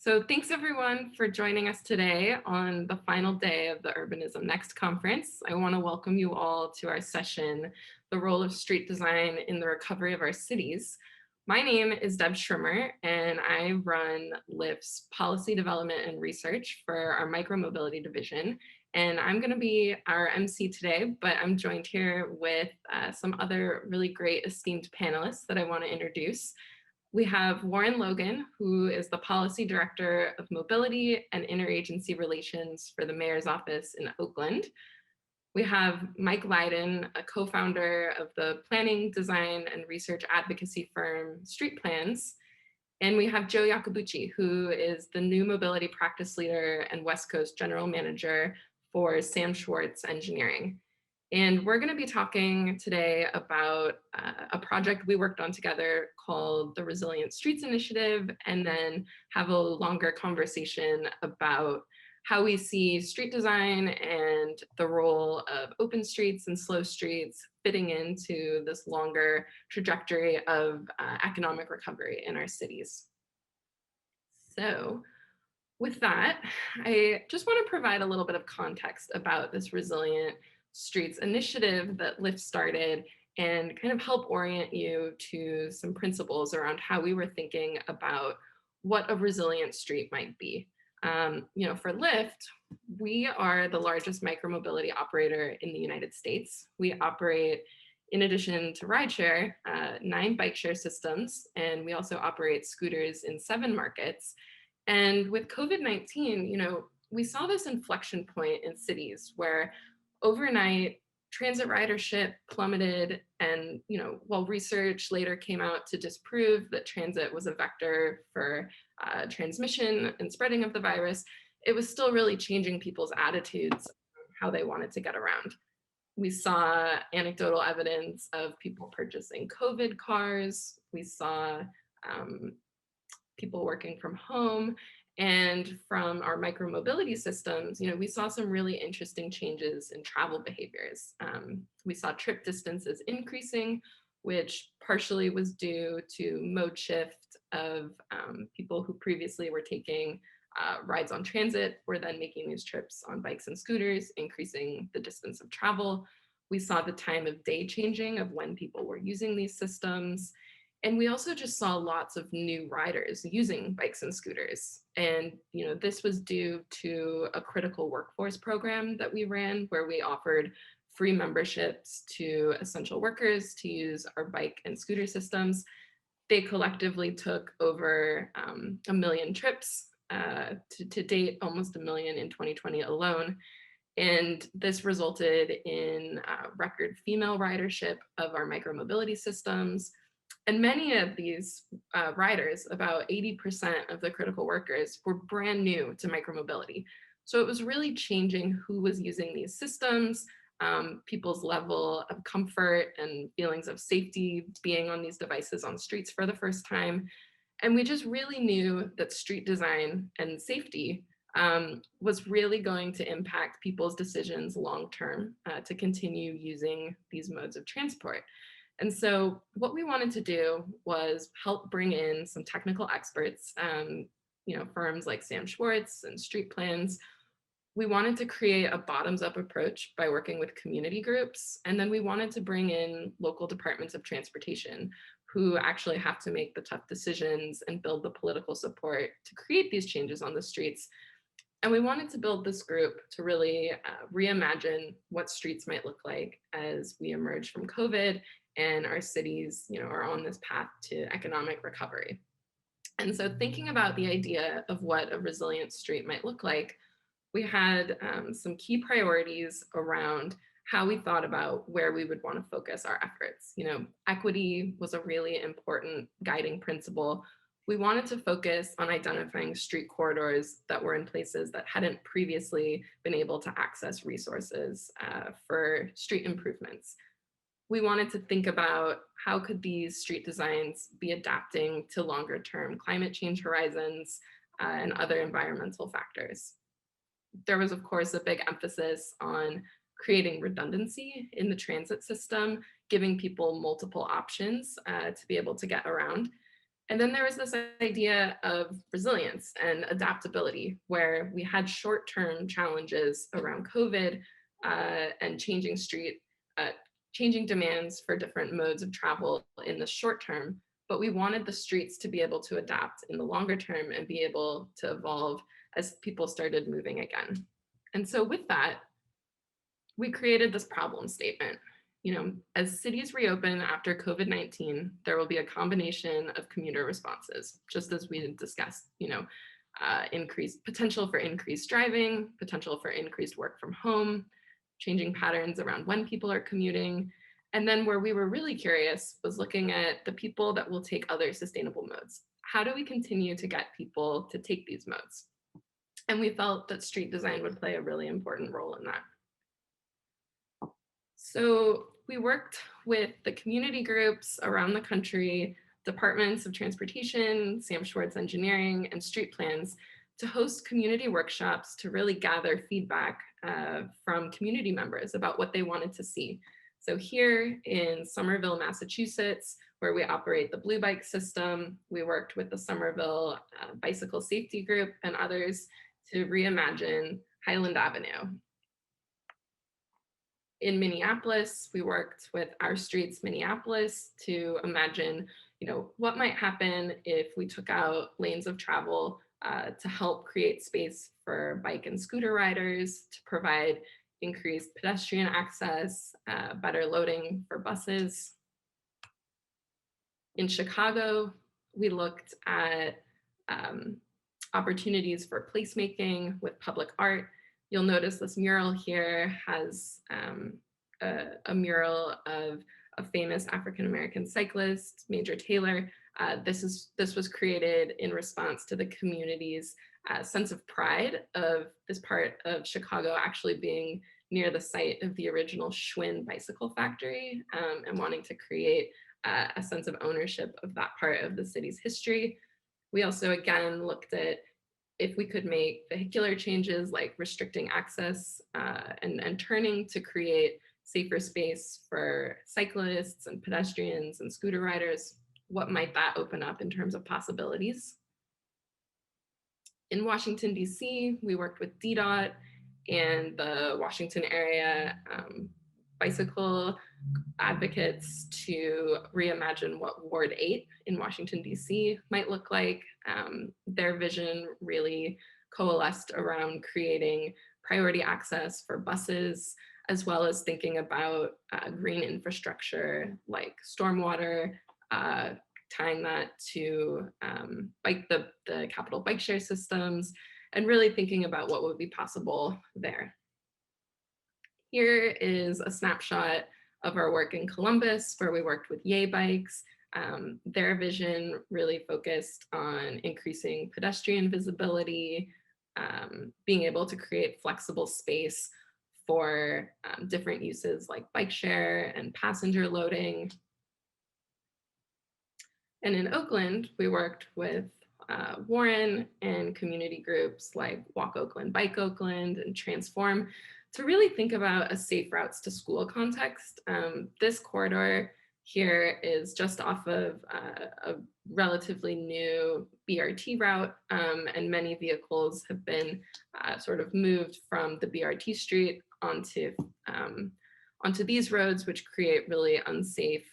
So thanks everyone for joining us today on the final day of the Urbanism Next conference. I want to welcome you all to our session, The Role of Street Design in the Recovery of Our Cities. My name is Debs Schrimmer, and I run Lyft's policy development and research for our micromobility division. And I'm going to be our MC today, but I'm joined here with some other really great esteemed panelists that I want to introduce. We have Warren Logan, who is the Policy Director of Mobility and Interagency Relations for the Mayor's Office in Oakland. We have Mike Lydon, a co-founder of the planning, design, and research advocacy firm Street Plans. And we have Joe Iacobucci, who is the new mobility practice leader and West Coast General Manager for Sam Schwartz Engineering. And we're going to be talking today about a project we worked on together called the Resilient Streets Initiative, and then have a longer conversation about how we see street design and the role of open streets and slow streets fitting into this longer trajectory of economic recovery in our cities. So with that, I just want to provide a little bit of context about this Resilient Streets initiative that Lyft started and kind of help orient you to some principles around how we were thinking about what a resilient street might be. For Lyft, we are the largest micromobility operator in the United States. We operate, in addition to rideshare, 9 bike share systems, and we also operate scooters in 7 markets. And with COVID-19, we saw this inflection point in cities where overnight transit ridership plummeted. And, while research later came out to disprove that transit was a vector for transmission and spreading of the virus, it was still really changing people's attitudes, how they wanted to get around. We saw anecdotal evidence of people purchasing COVID cars. We saw people working from home. And from our micromobility systems, we saw some really interesting changes in travel behaviors. We saw trip distances increasing, which partially was due to mode shift of people who previously were taking rides on transit were then making these trips on bikes and scooters, increasing the distance of travel. We saw the time of day changing of when people were using these systems. And we also just saw lots of new riders using bikes and scooters. And, this was due to a critical workforce program that we ran where we offered free memberships to essential workers to use our bike and scooter systems. They collectively took over 1 million trips to date, almost 1 million in 2020 alone. And this resulted in record female ridership of our micromobility systems. And many of these riders, about 80% of the critical workers, were brand new to micromobility. So it was really changing who was using these systems, people's level of comfort and feelings of safety being on these devices on streets for the first time. And we just really knew that street design and safety was really going to impact people's decisions long-term to continue using these modes of transport. And so what we wanted to do was help bring in some technical experts, firms like Sam Schwartz and Street Plans. We wanted to create a bottoms-up approach by working with community groups. And then we wanted to bring in local departments of transportation who actually have to make the tough decisions and build the political support to create these changes on the streets. And we wanted to build this group to really reimagine what streets might look like as we emerge from COVID and our cities, are on this path to economic recovery. And so thinking about the idea of what a resilient street might look like, we had some key priorities around how we thought about where we would want to focus our efforts. Equity was a really important guiding principle. We wanted to focus on identifying street corridors that were in places that hadn't previously been able to access resources for street improvements. We wanted to think about how could these street designs be adapting to longer term climate change horizons and other environmental factors. There was, of course, a big emphasis on creating redundancy in the transit system, giving people multiple options to be able to get around. And then there was this idea of resilience and adaptability, where we had short-term challenges around COVID and uh, changing demands for different modes of travel in the short term, but we wanted the streets to be able to adapt in the longer term and be able to evolve as people started moving again. And so with that, we created this problem statement. As cities reopen after COVID-19, there will be a combination of commuter responses, just as we discussed, increased potential for increased driving, potential for increased work from home, changing patterns around when people are commuting. And then where we were really curious was looking at the people that will take other sustainable modes. How do we continue to get people to take these modes? And we felt that street design would play a really important role in that. So we worked with the community groups around the country, departments of transportation, Sam Schwartz Engineering, and street plans to host community workshops to really gather feedback from community members about what they wanted to see. So here in Somerville, Massachusetts, where we operate the Blue Bike system, we worked with the Somerville Bicycle Safety Group and others to reimagine Highland Avenue. In Minneapolis, we worked with Our Streets Minneapolis to imagine, what might happen if we took out lanes of travel to help create space for bike and scooter riders, to provide increased pedestrian access, better loading for buses. In Chicago, we looked at opportunities for placemaking with public art. You'll notice this mural here has a mural of a famous African-American cyclist, Major Taylor. This was created in response to the community's sense of pride of this part of Chicago actually being near the site of the original Schwinn bicycle factory, and wanting to create a sense of ownership of that part of the city's history. We also, again, looked at if we could make vehicular changes like restricting access and turning to create safer space for cyclists and pedestrians and scooter riders, what might that open up in terms of possibilities? In Washington, D.C., we worked with DDOT and the Washington area bicycle advocates to reimagine what Ward 8 in Washington, D.C. might look like. Their vision really coalesced around creating priority access for buses, as well as thinking about green infrastructure like stormwater, tying that to the Capital bike share systems, and really thinking about what would be possible there. Here is a snapshot of our work in Columbus, where we worked with Yay Bikes. Their vision really focused on increasing pedestrian visibility, being able to create flexible space for different uses like bike share and passenger loading. And in Oakland, we worked with Warren and community groups like Walk Oakland, Bike Oakland, and Transform to really think about a safe routes to school context. This corridor here is just off of a relatively new BRT route, and many vehicles have been sort of moved from the BRT street onto these roads, which create really unsafe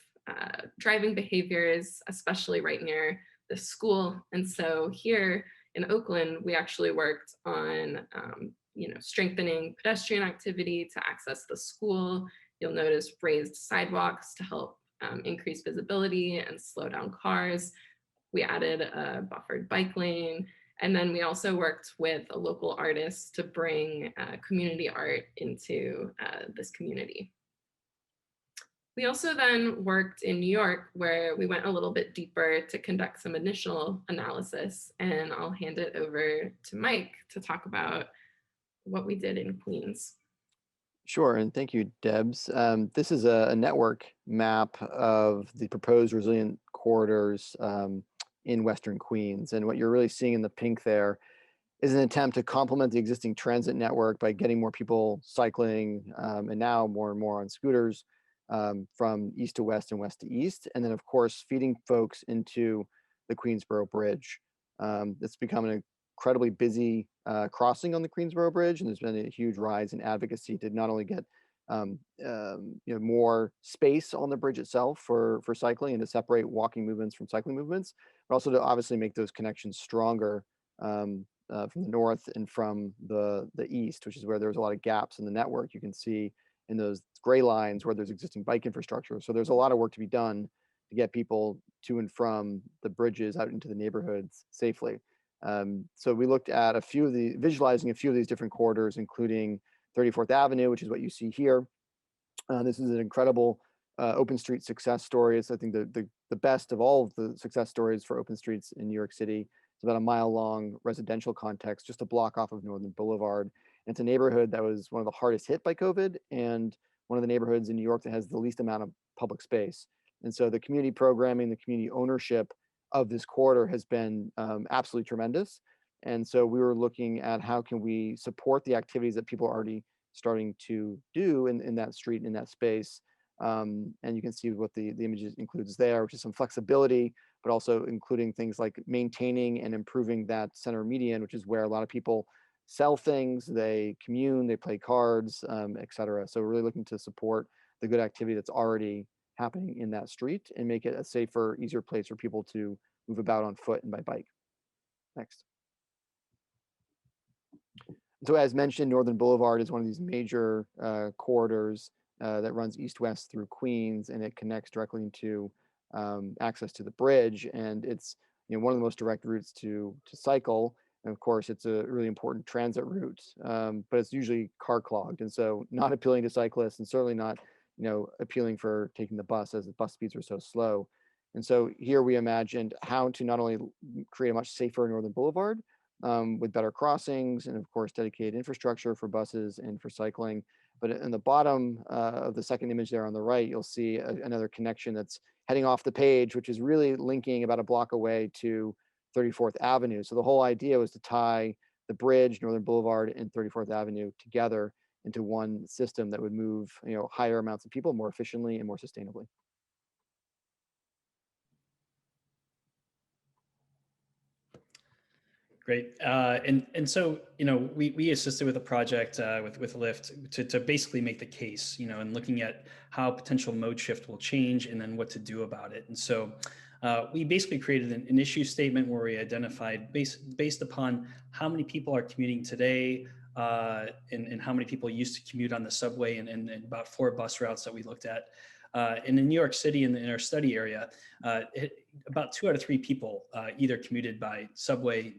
driving behaviors, especially right near the school. And so here in Oakland, we actually worked on strengthening pedestrian activity to access the school. You'll notice raised sidewalks to help increase visibility and slow down cars. We added a buffered bike lane. And then we also worked with a local artist to bring community art into this community. We also then worked in New York, where we went a little bit deeper to conduct some initial analysis. And I'll hand it over to Mike to talk about what we did in Queens. Sure, and thank you, Debs. This is a network map of the proposed resilient corridors in Western Queens. And what you're really seeing in the pink there is an attempt to complement the existing transit network by getting more people cycling, and now more and more on scooters, from east to west and west to east. And then, of course, feeding folks into the Queensboro Bridge. It's become an incredibly busy crossing on the Queensboro Bridge, and there's been a huge rise in advocacy to not only get more space on the bridge itself for cycling and to separate walking movements from cycling movements, but also to obviously make those connections stronger from the north and from the east, which is where there's a lot of gaps in the network. You can see in those gray lines where there's existing bike infrastructure. So there's a lot of work to be done to get people to and from the bridges out into the neighborhoods safely. So we looked at visualizing a few of these different corridors, including 34th Avenue, which is what you see here. This is an incredible open street success story. It's, I think, the best of all of the success stories for open streets in New York City. It's about a mile-long residential context, just a block off of Northern Boulevard. And it's a neighborhood that was one of the hardest hit by COVID, and one of the neighborhoods in New York that has the least amount of public space. And so the community programming, the community ownership of this corridor has been absolutely tremendous. And so we were looking at how can we support the activities that people are already starting to do in that street, in that space. And you can see what the images includes there, which is some flexibility, but also including things like maintaining and improving that center median, which is where a lot of people sell things, they commune, they play cards, et cetera. So we're really looking to support the good activity that's already happening in that street and make it a safer, easier place for people to move about on foot and by bike. Next. So as mentioned, Northern Boulevard is one of these major corridors that runs east-west through Queens, and it connects directly into access to the bridge. And it's one of the most direct routes to cycle. And of course, it's a really important transit route, but it's usually car clogged, and so not appealing to cyclists, and certainly not appealing for taking the bus, as the bus speeds are so slow. And so here we imagined how to not only create a much safer Northern Boulevard, with better crossings and of course dedicated infrastructure for buses and for cycling. But in the bottom of the second image there on the right, you'll see another connection that's heading off the page, which is really linking about a block away to 34th Avenue. So the whole idea was to tie the bridge, Northern Boulevard, and 34th Avenue together into one system that would move higher amounts of people more efficiently and more sustainably. Great. And so, we assisted with a project with Lyft to basically make the case, and looking at how potential mode shift will change and then what to do about it. And so we basically created an issue statement where we identified based upon how many people are commuting today, and how many people used to commute on the subway, and about 4 bus routes that we looked at. And in New York City, in our study area, about 2 out of 3 people either commuted by subway,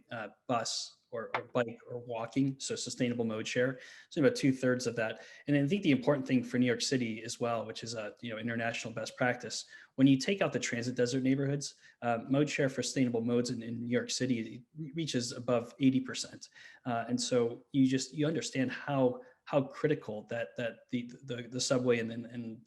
bus, or bike, or walking, so sustainable mode share. So about 2/3 of that. And I think the important thing for New York City as well, which is a international best practice, when you take out the transit desert neighborhoods, mode share for sustainable modes in New York City reaches above 80%. And so you understand how critical that the subway and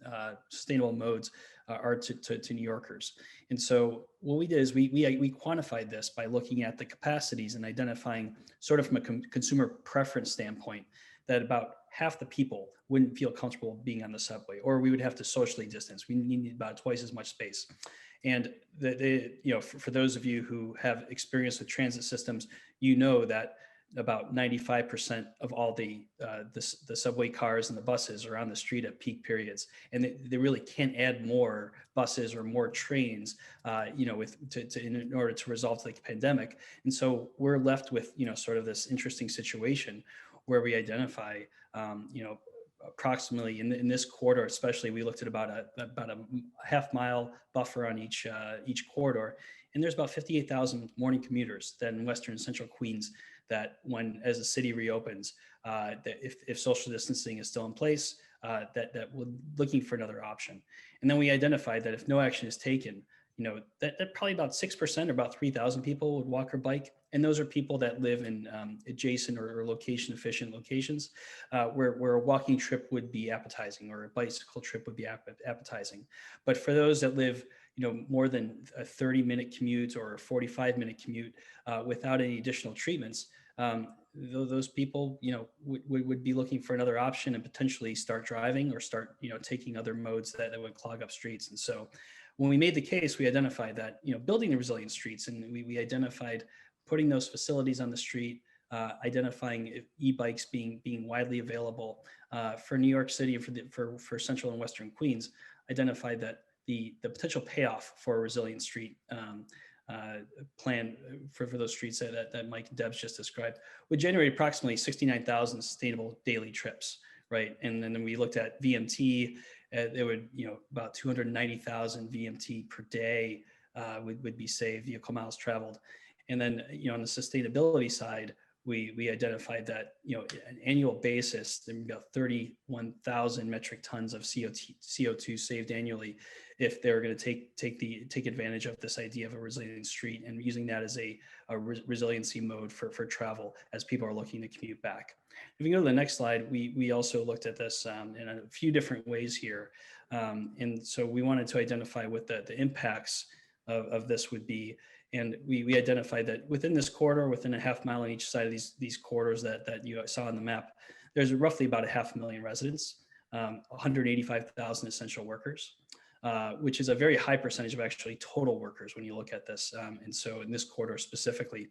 sustainable modes are to New Yorkers. And so what we did is we quantified this by looking at the capacities and identifying, sort of from a consumer preference standpoint, that about half the people wouldn't feel comfortable being on the subway, or we would have to socially distance. We need about twice as much space. And for those of you who have experience with transit systems, that about 95% of all the subway cars and the buses are on the street at peak periods, and they really can't add more buses or more trains, in order to resolve the pandemic. And so we're left with sort of this interesting situation where we identify approximately in this corridor, especially, we looked at about a half-mile buffer on each corridor, and there's about 58,000 morning commuters that in Western and Central Queens, that as the city reopens, that if social distancing is still in place, that we're looking for another option. And then we identified that if no action is taken, that probably about 6%, or about 3,000 people, would walk or bike. And those are people that live in adjacent or location efficient locations, where a walking trip would be appetizing, or a bicycle trip would be appetizing. But for those that live more than a 30-minute commute or a 45-minute commute without any additional treatments, those people would be looking for another option, and potentially start driving or start taking other modes that would clog up streets. And so when we made the case, we identified that, building the resilient streets, and we identified putting those facilities on the street, identifying e-bikes being widely available for New York City, and for Central and Western Queens, identified that the potential payoff for a resilient street plan for those streets that Mike and Debs just described would generate approximately 69,000 sustainable daily trips, right? And then we looked at VMT. There would, about 290,000 VMT per day would be saved, vehicle miles traveled. And then, on the sustainability side, we identified that, an annual basis, there would be about 31,000 metric tons of CO2 saved annually if they're going to take advantage of this idea of a resilient street and using that as a resiliency mode for travel as people are looking to commute back. If you go to the next slide, we also looked at this in a few different ways here. And so we wanted to identify what the impacts of this would be. And we identified that within this corridor, within a half mile on each side of these corridors that you saw on the map, there's roughly about 500,000 residents, 185,000 essential workers, which is a very high percentage of actually total workers when you look at this. And so in this corridor specifically.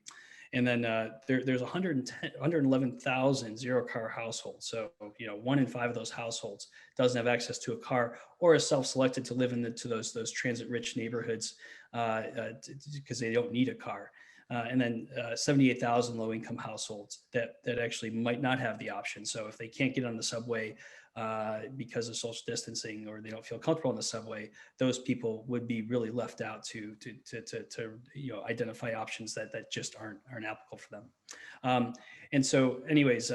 And then there's 111,000 zero car households. So, 1 in 5 of those households doesn't have access to a car or is self-selected to live into those transit-rich neighborhoods because they don't need a car. And then 78,000 low-income households that actually might not have the option. So if they can't get on the subway because of social distancing, or they don't feel comfortable in the subway, those people would be really left out to identify options that just aren't applicable for them. And so, anyways,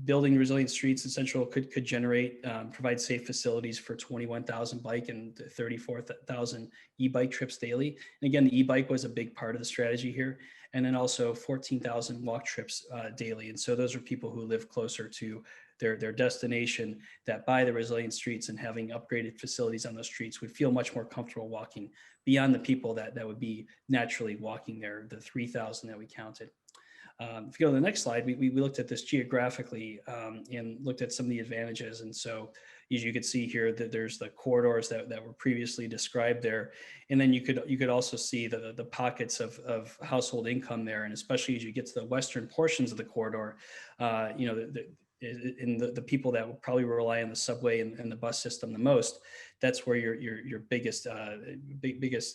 building resilient streets in Central could generate provide safe facilities for 21,000 bike and 34,000 e-bike trips daily. And again, the e-bike was a big part of the strategy here. And then also 14,000 walk trips daily. And so those are people who live closer to their destination, that by the resilient streets and having upgraded facilities on those streets would feel much more comfortable walking beyond the people that would be naturally walking there, the 3,000 that we counted. If you go to the next slide, we looked at this geographically and looked at some of the advantages. And so as you could see here, that there's the corridors that were previously described there. And then you could also see the pockets of household income there. And especially as you get to the western portions of the corridor, in the people that will probably rely on the subway and the bus system the most, that's where your biggest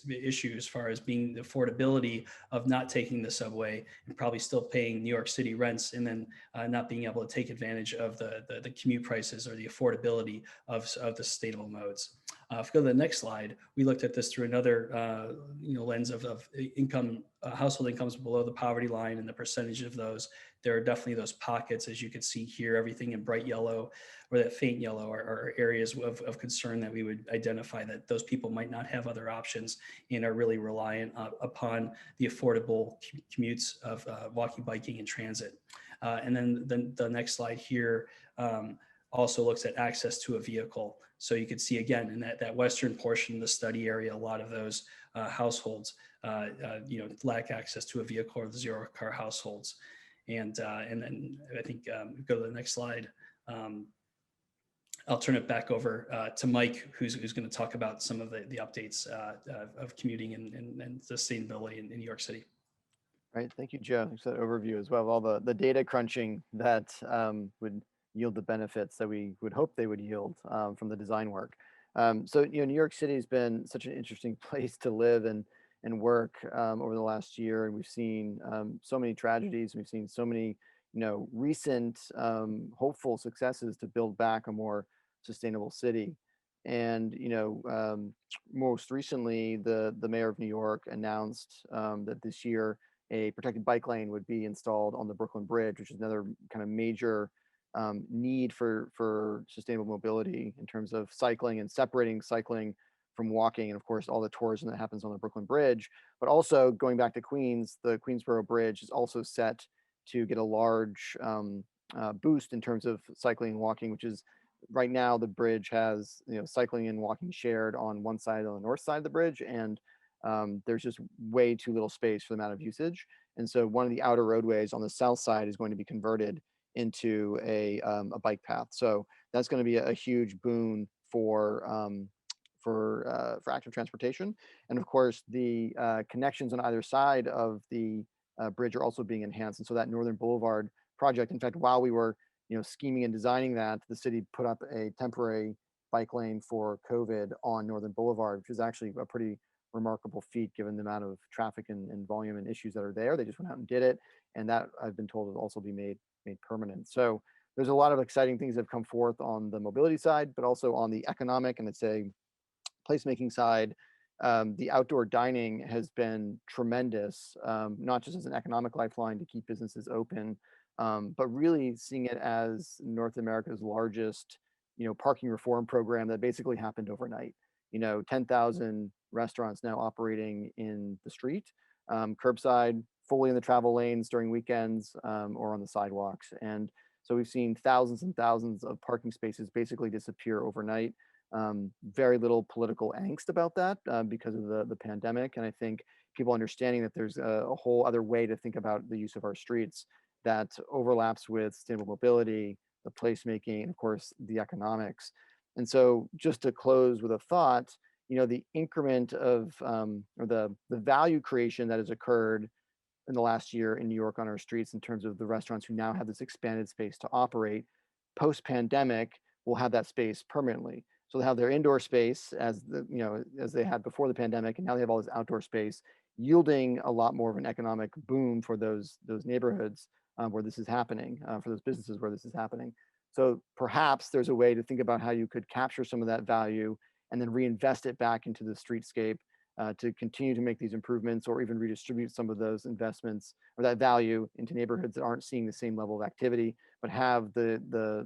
issue as far as being the affordability of not taking the subway and probably still paying New York City rents, and then not being able to take advantage of the commute prices or the affordability of the sustainable modes. If you go to the next slide, we looked at this through another lens of income, household incomes below the poverty line and the percentage of those. There are definitely those pockets, as you can see here, everything in bright yellow or that faint yellow are areas of concern that we would identify that those people might not have other options and are really reliant upon the affordable commutes of walking, biking, and transit. And then the next slide here also looks at access to a vehicle. So you can see again in that western portion of the study area, a lot of those households lack access to a vehicle, or the zero car households. And then I think go to the next slide. I'll turn it back over to Mike, who's going to talk about some of the updates of commuting and sustainability in New York City. Right. Thank you, Joe. Thanks for that overview as well. All the data crunching that would yield the benefits that we would hope they would yield from the design work. So, New York City has been such an interesting place to live and work over the last year. And we've seen so many tragedies. We've seen so many, recent hopeful successes to build back a more sustainable city. And, most recently, the mayor of New York announced that this year a protected bike lane would be installed on the Brooklyn Bridge, which is another kind of major need for sustainable mobility in terms of cycling and separating cycling from walking, and of course all the tourism that happens on the Brooklyn Bridge. But also going back to Queens, the Queensboro Bridge is also set to get a large boost in terms of cycling and walking, which is right now the bridge has cycling and walking shared on one side, on the north side of the bridge, and there's just way too little space for the amount of usage. And so one of the outer roadways on the south side is going to be converted into a bike path. So that's going to be a huge boon for for active transportation. And of course, the connections on either side of the bridge are also being enhanced. And so that Northern Boulevard project, in fact, while we were scheming and designing that, the city put up a temporary bike lane for COVID on Northern Boulevard, which is actually a pretty remarkable feat given the amount of traffic and volume and issues that are there. They just went out and did it, and that I've been told will also be made permanent. So there's a lot of exciting things that have come forth on the mobility side, but also on the economic and let's say placemaking side. The outdoor dining has been tremendous, not just as an economic lifeline to keep businesses open, but really seeing it as North America's largest, parking reform program that basically happened overnight. 10,000 restaurants now operating in the street, curbside, fully in the travel lanes during weekends, or on the sidewalks. And so we've seen thousands and thousands of parking spaces basically disappear overnight. Very little political angst about that because of the pandemic. And I think people understanding that there's a whole other way to think about the use of our streets that overlaps with sustainable mobility, the placemaking, and of course, the economics. And so just to close with a thought, the increment of or the value creation that has occurred in the last year in New York on our streets in terms of the restaurants who now have this expanded space to operate, post-pandemic will have that space permanently. So they have their indoor space as as they had before the pandemic, and now they have all this outdoor space, yielding a lot more of an economic boom for those neighborhoods where this is happening, for those businesses where this is happening. So perhaps there's a way to think about how you could capture some of that value and then reinvest it back into the streetscape to continue to make these improvements, or even redistribute some of those investments or that value into neighborhoods that aren't seeing the same level of activity, but have the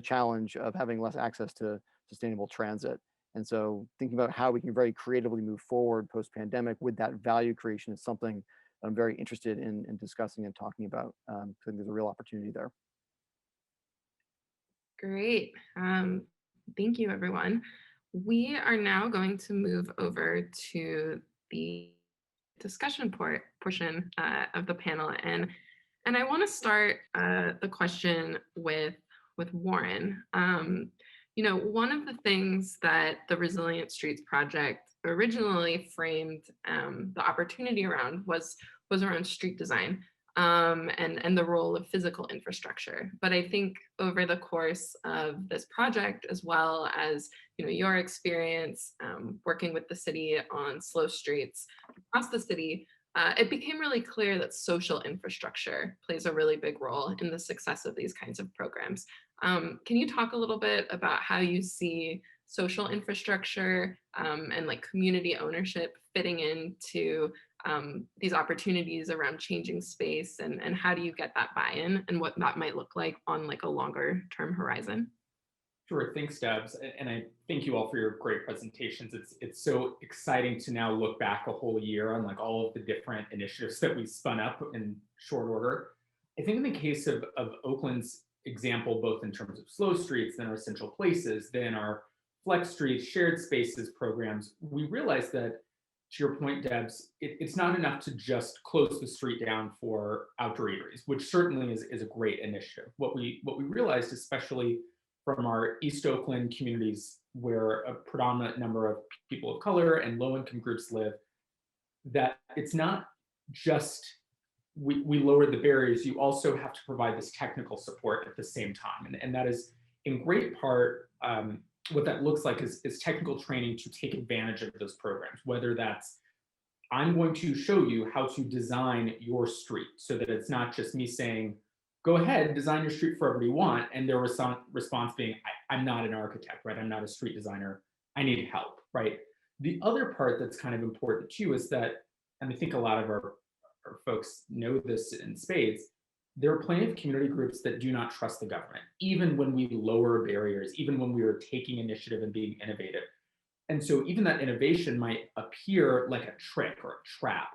challenge of having less access to sustainable transit. And so thinking about how we can very creatively move forward post-pandemic with that value creation is something I'm very interested in discussing and talking about. I think there's a real opportunity there. Great. Thank you, everyone. We are now going to move over to the discussion portion of the panel, and I want to start the question with Warren. One of the things that the Resilient Streets Project originally framed the opportunity around was around street design and the role of physical infrastructure. But I think over the course of this project, as well as your experience working with the city on slow streets across the city, it became really clear that social infrastructure plays a really big role in the success of these kinds of programs. Can you talk a little bit about how you see social infrastructure and like community ownership fitting into these opportunities around changing space, and how do you get that buy-in and what that might look like on like a longer term horizon? Sure, thanks, Debs, and I thank you all for your great presentations. It's so exciting to now look back a whole year on like all of the different initiatives that we spun up in short order. I think in the case of Oakland's example, both in terms of slow streets, then our central places, then our flex streets, shared spaces programs, we realized that, to your point, Debs, it's not enough to just close the street down for outdoor eateries, which certainly is a great initiative. What we realized, especially from our East Oakland communities, where a predominant number of people of color and low-income groups live, that it's not just we lowered the barriers, you also have to provide this technical support at the same time. And that is in great part, what that looks like is technical training to take advantage of those programs, whether that's I'm going to show you how to design your street so that it's not just me saying, go ahead, design your street for whatever you want. And their response being, I'm not an architect, right? I'm not a street designer. I need help, right? The other part that's kind of important too is that, and I think a lot of our folks know this in spades, there are plenty of community groups that do not trust the government, even when we lower barriers, even when we are taking initiative and being innovative. And so even that innovation might appear like a trick or a trap.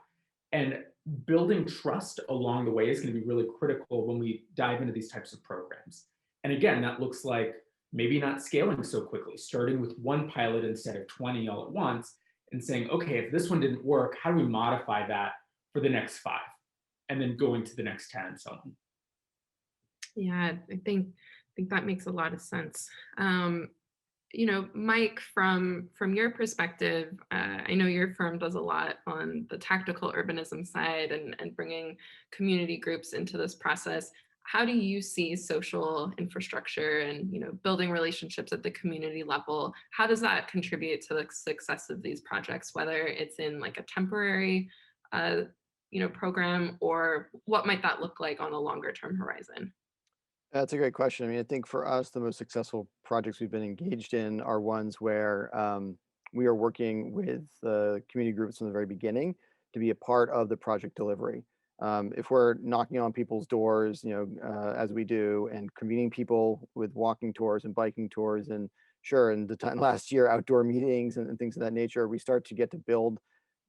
And building trust along the way is going to be really critical when we dive into these types of programs. And again, that looks like maybe not scaling so quickly, starting with one pilot instead of 20 all at once and saying, okay, if this one didn't work, how do we modify that for the next 5? And then going to the next 10 and so on. Yeah, I think that makes a lot of sense. Mike, from your perspective, I know your firm does a lot on the tactical urbanism side and bringing community groups into this process. How do you see social infrastructure and building relationships at the community level? How does that contribute to the success of these projects, whether it's in like a temporary program, or what might that look like on a longer term horizon? That's a great question. I mean, I think for us, the most successful projects we've been engaged in are ones where we are working with the community groups from the very beginning to be a part of the project delivery. If we're knocking on people's doors, as we do, and convening people with walking tours and biking tours, and sure, and the time last year, outdoor meetings and things of that nature, we start to get to build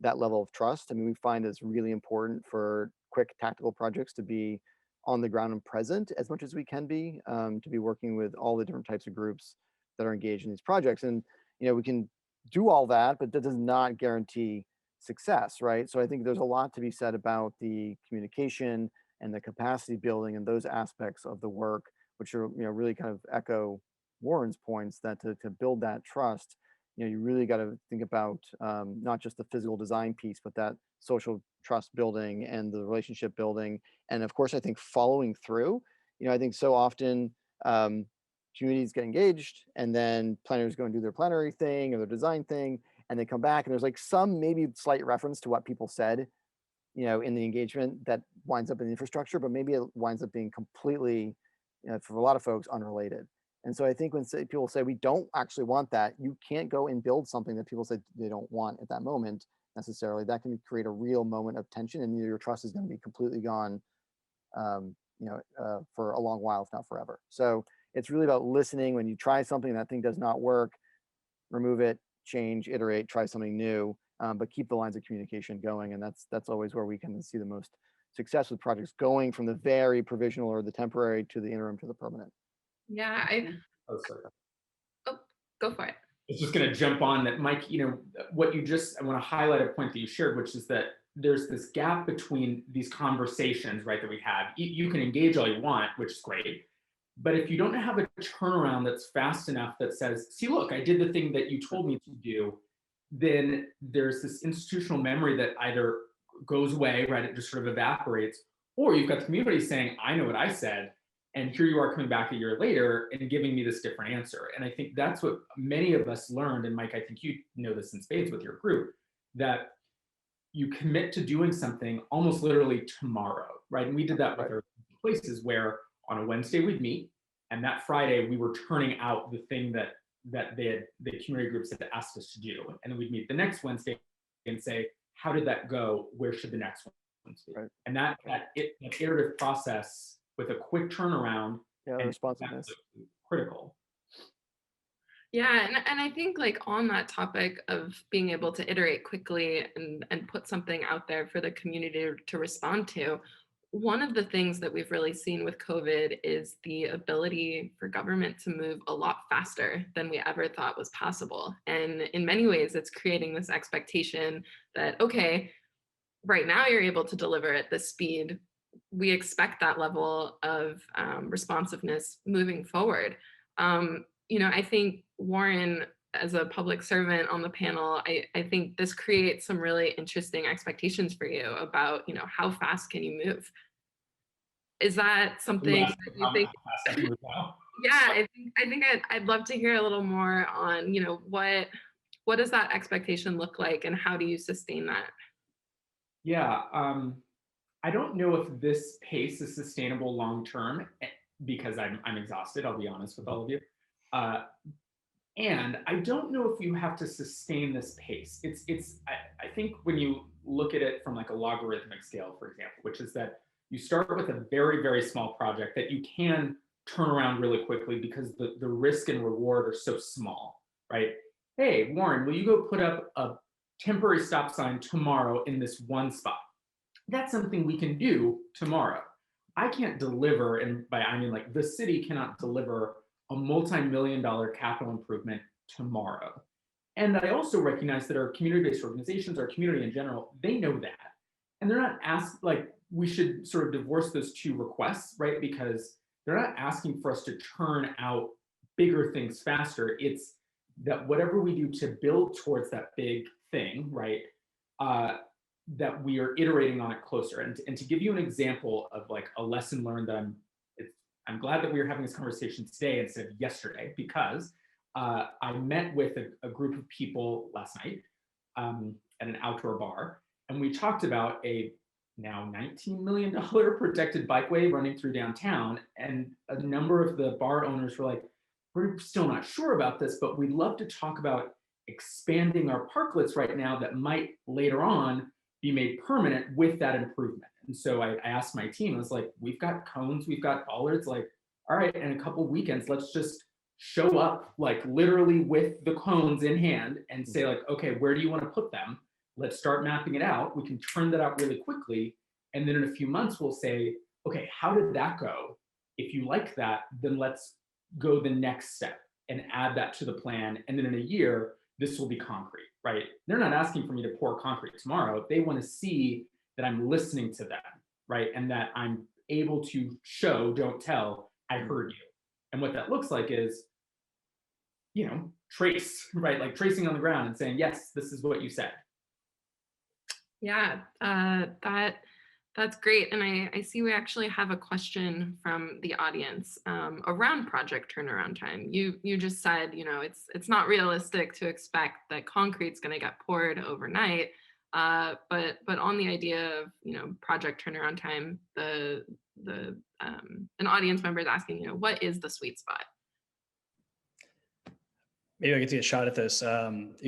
that level of trust. I mean, we find it's really important for quick tactical projects to be on the ground and present as much as we can be, to be working with all the different types of groups that are engaged in these projects. And we can do all that, but that does not guarantee success, right? So I think there's a lot to be said about the communication and the capacity building and those aspects of the work, which are really kind of echo Warren's points, that to build that trust, you really got to think about not just the physical design piece, but that social trust building and the relationship building. And of course, I think following through. I think so often communities get engaged, and then planners go and do their plenary thing or their design thing, and they come back and there's like some maybe slight reference to what people said in the engagement that winds up in the infrastructure, but maybe it winds up being completely, for a lot of folks, unrelated. And so I think when people say we don't actually want that, you can't go and build something that people said they don't want at that moment necessarily. That can create a real moment of tension, and your trust is going to be completely gone, for a long while, if not forever. So it's really about listening. When you try something and that thing does not work, remove it, change, iterate, try something new, but keep the lines of communication going. And that's always where we can see the most success with projects, going from the very provisional or the temporary to the interim to the permanent. Yeah, Oh, sorry. oh, go for it. I was just going to jump on that, Mike. I want to highlight a point that you shared, which is that there's this gap between these conversations, right, that we have. You can engage all you want, which is great. But if you don't have a turnaround that's fast enough that says, see, look, I did the thing that you told me to do, then there's this institutional memory that either goes away, right? It just sort of evaporates, or you've got the community saying, I know what I said, and here you are coming back a year later and giving me this different answer. And I think that's what many of us learned. And Mike, I think you know this in spades with your group, that you commit to doing something almost literally tomorrow, right? And we did that with our places where on a Wednesday we'd meet, and that Friday we were turning out the thing that the community groups had asked us to do. And then we'd meet the next Wednesday and say, how did that go? Where should the next one be? Right. And that iterative process with a quick turnaround and responsiveness, critical. Yeah, and I think like on that topic of being able to iterate quickly and put something out there for the community to respond to, one of the things that we've really seen with COVID is the ability for government to move a lot faster than we ever thought was possible. And in many ways, it's creating this expectation that, okay, right now you're able to deliver at this speed. We expect that level of responsiveness moving forward. I think Warren, as a public servant on the panel, I think this creates some really interesting expectations for you about, how fast can you move? Is that something that you think? Yeah, I think I'd love to hear a little more on, what does that expectation look like and how do you sustain that? Yeah, I don't know if this pace is sustainable long term, because I'm exhausted, I'll be honest with all of you. And I don't know if you have to sustain this pace. I think when you look at it from like a logarithmic scale, for example, which is that you start with a very, very small project that you can turn around really quickly because the risk and reward are so small, right? Hey, Warren, will you go put up a temporary stop sign tomorrow in this one spot? That's something we can do tomorrow. I can't deliver, and by I mean like the city cannot deliver a multi-million-dollar capital improvement tomorrow. And I also recognize that our community-based organizations, our community in general, they know that. And they're not asked, like, we should sort of divorce those two requests, right? Because they're not asking for us to churn out bigger things faster. It's that whatever we do to build towards that big thing, right, that we are iterating on it closer. And to give you an example of like a lesson learned that I'm glad that we are having this conversation today instead of yesterday, because I met with a group of people last night at an outdoor bar, and we talked about a now $19 million protected bikeway running through downtown. And a number of the bar owners were like, we're still not sure about this, but we'd love to talk about expanding our parklets right now that might later on be made permanent with that improvement. And so I asked my team, I was like, we've got cones, we've got bollards, like, all right, in a couple of weekends, let's just show up like literally with the cones in hand and say like, okay, where do you want to put them? Let's start mapping it out. We can turn that out really quickly. And then in a few months, we'll say, okay, how did that go? If you like that, then let's go the next step and add that to the plan. And then in a year, this will be concrete, right? They're not asking for me to pour concrete tomorrow. They want to see that I'm listening to them, right? And that I'm able to show, don't tell, I heard you. And what that looks like is, trace, right? Like tracing on the ground and saying, yes, this is what you said. Yeah, that's great. And I see we actually have a question from the audience around project turnaround time. You just said, it's not realistic to expect that concrete's going to get poured overnight. But on the idea of project turnaround time, an audience member is asking, what is the sweet spot? Maybe I could take a shot at this